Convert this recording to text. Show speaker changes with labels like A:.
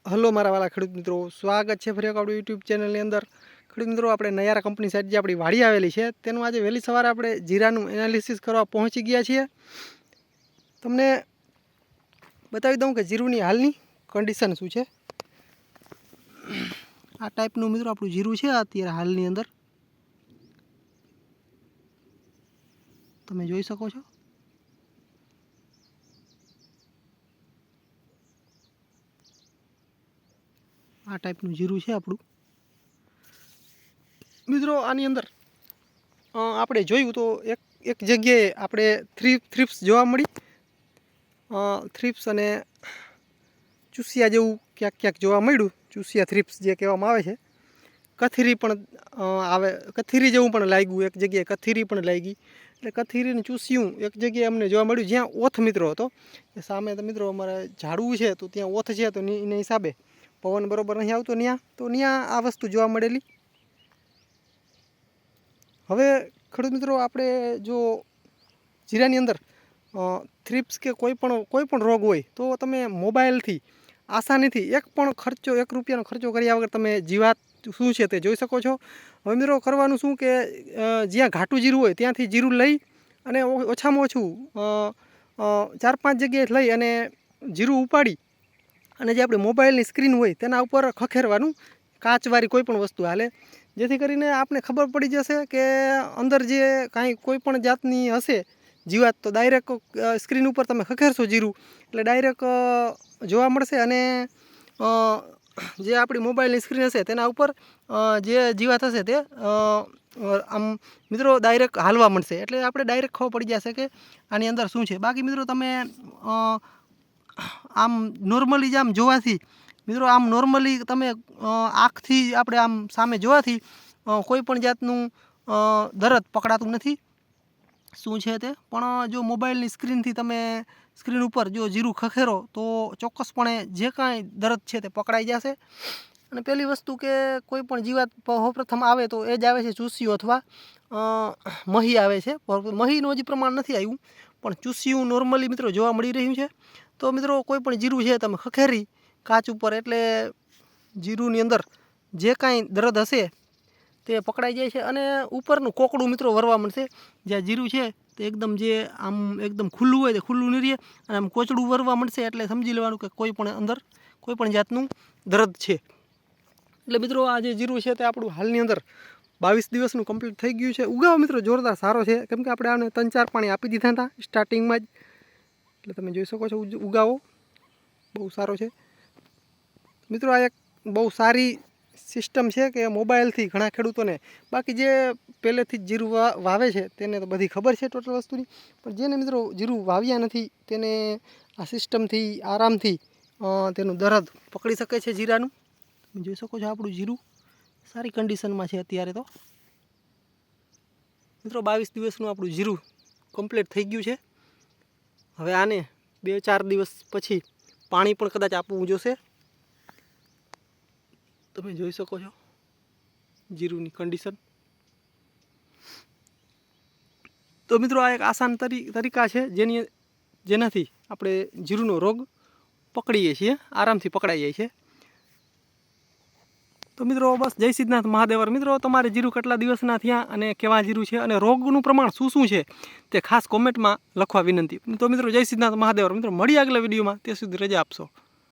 A: Hello મારા વાલા ખેડૂત મિત્રો, સ્વાગત છે ફરી એક આપણું યુટ્યુબ ચેનલની અંદર। ખેડૂત મિત્રો, આપણે નયારા કંપની સાઈડ જે આપણી વાડી આવેલી છે તેનું આજે વહેલી સવારે આપણે જીરાનું એનાલિસિસ કરવા પહોંચી ગયા છીએ। તમને બતાવી દઉં કે જીરુની હાલની કન્ડિશન શું છે। આ ટાઈપનું મિત્રો આપણું જીરું છે અત્યારે હાલની અંદર, તમે જોઈ શકો છો। આ ટાઈપનું જીરું છે આપણું મિત્રો। આની અંદર આપણે જોયું તો એક જગ્યાએ આપણે થ્રિપ્સ જોવા મળી, થ્રિપ્સ અને ચૂસિયા જેવું ક્યાંક જોવા મળ્યું। ચૂસિયા થ્રિપ્સ જે કહેવામાં આવે છે, કથીરી પણ આવે, કથીરી જેવું પણ લાગ્યું, એક જગ્યાએ કથીરી પણ લાગી। એટલે કથીરીને ચૂસ્યું એક જગ્યાએ અમને જોવા મળ્યું જ્યાં ઓથ મિત્રો હતો। એ સામે તો મિત્રો અમારે ઝાડવું છે તો ત્યાં ઓથ છે, તો એના હિસાબે પવન બરોબર નહીં આવતો ત્યાં, તો ત્યાં આ વસ્તુ જોવા મળેલી। હવે ખેડૂત મિત્રો, આપણે જો જીરાની અંદર થ્રિપ્સ કે કોઈ પણ રોગ હોય તો તમે મોબાઈલથી આસાનીથી એક રૂપિયાનો ખર્ચો કર્યા વગર તમે જીવાત શું છે તે જોઈ શકો છો। હવે મિત્રો કરવાનું શું કે જ્યાં ઘાટું જીરું હોય ત્યાંથી જીરું લઈ અને ઓછામાં ઓછું 4-5 જગ્યાએ લઈ અને જીરું ઉપાડી અને જે આપણે મોબાઈલની સ્ક્રીન હોય તેના ઉપર ખખેરવાનું, કાચવાળી કોઈ પણ વસ્તુ હાલે, જેથી કરીને આપણે ખબર પડી જશે કે અંદર જે કાંઈ કોઈ પણ જાતની હશે જીવાત તો ડાયરેક્ટ સ્ક્રીન ઉપર તમે ખખેરશો જીરું એટલે ડાયરેક્ટ જોવા મળશે। અને જે આપણી મોબાઈલની સ્ક્રીન હશે તેના ઉપર જે જીવાત હશે તે આમ મિત્રો ડાયરેક્ટ હાલવા મળશે, એટલે આપણે ડાયરેક્ટ ખબર પડી જશે કે આની અંદર શું છે। બાકી મિત્રો તમે આમ નોર્મલી જ આમ જોવાથી મિત્રો, આમ નોર્મલી તમે આંખથી આપણે આમ સામે જોવાથી કોઈ પણ જાતનું દરદ પકડાતું નથી શું છે તે, પણ જો મોબાઈલની સ્ક્રીનથી તમે સ્ક્રીન ઉપર જો જીરું ખખેરો તો ચોક્કસપણે જે કાંઈ દરદ છે તે પકડાઈ જશે। અને પહેલી વસ્તુ કે કોઈ પણ જીવાત સૌપ્રથમ આવે તો એ જ આવે છે ચૂસિયું અથવા મહી આવે છે। મહીનું હજી પ્રમાણ નથી આવ્યું, પણ ચૂસિયું નોર્મલી મિત્રો જોવા મળી રહ્યું છે। તો મિત્રો કોઈ પણ જીરું છે તમે ખખેરી કાચ ઉપર એટલે જીરુંની અંદર જે કાંઈ દરદ હશે તે પકડાઈ જાય છે અને ઉપરનું કોકડું મિત્રો વરવા મળશે। જ્યાં જીરું છે તે એકદમ જે આમ એકદમ ખુલ્લું હોય તે ખુલ્લું નહીં રહે અને આમ કોચડું વરવા મળશે, એટલે સમજી લેવાનું કે કોઈ પણ અંદર કોઈ પણ જાતનું દરદ છે। એટલે મિત્રો આ જે જીરું છે તે આપણું હાલની અંદર 22 દિવસનું કમ્પ્લીટ થઈ ગયું છે। ઉગાવો મિત્રો જોરદાર સારો છે, કેમ કે આપણે આને 3-4 પાણી આપી દીધા હતા સ્ટાર્ટિંગમાં જ, એટલે તમે જોઈ શકો છો ઉગાવો બહુ સારો છે મિત્રો। આ એક બહુ સારી સિસ્ટમ છે કે મોબાઈલથી ઘણા ખેડૂતોને, બાકી જે પહેલેથી જ જીરું વાવે છે તેને તો બધી ખબર છે ટોટલ વસ્તુની, પણ જેને મિત્રો જીરું વાવ્યા નથી તેને આ સિસ્ટમથી આરામથી તેનું દરદ પકડી શકે છે જીરાનું। તમે જોઈ શકો છો આપણું જીરું સારી કન્ડિશનમાં છે અત્યારે તો મિત્રો। 22 દિવસનું આપણું જીરું કમ્પ્લીટ થઈ ગયું છે। હવે આને 2-4 દિવસ પછી પાણી પણ કદાચ આપવું જોશે। તમે જોઈ શકો છો જીરુંની કન્ડિશન। તો મિત્રો આ એક આસાન તરીકા છે જેનાથી આપણે જીરુંનો રોગ પકડીએ છીએ, આરામથી પકડાઈ જાય છે। તો મિત્રો બસ જય સિદ્ધનાથ મહાદેવર। મિત્રો તમારે જીરું કેટલા દિવસના થયા અને કેવા જીરું છે અને રોગનું પ્રમાણ શું છે તે ખાસ કોમેન્ટમાં લખવા વિનંતી। તો મિત્રો જય સિદ્ધનાથ મહાદેવર। મિત્રો મળી આગલા વિડીયોમાં, તે સુધી રજા આપશો।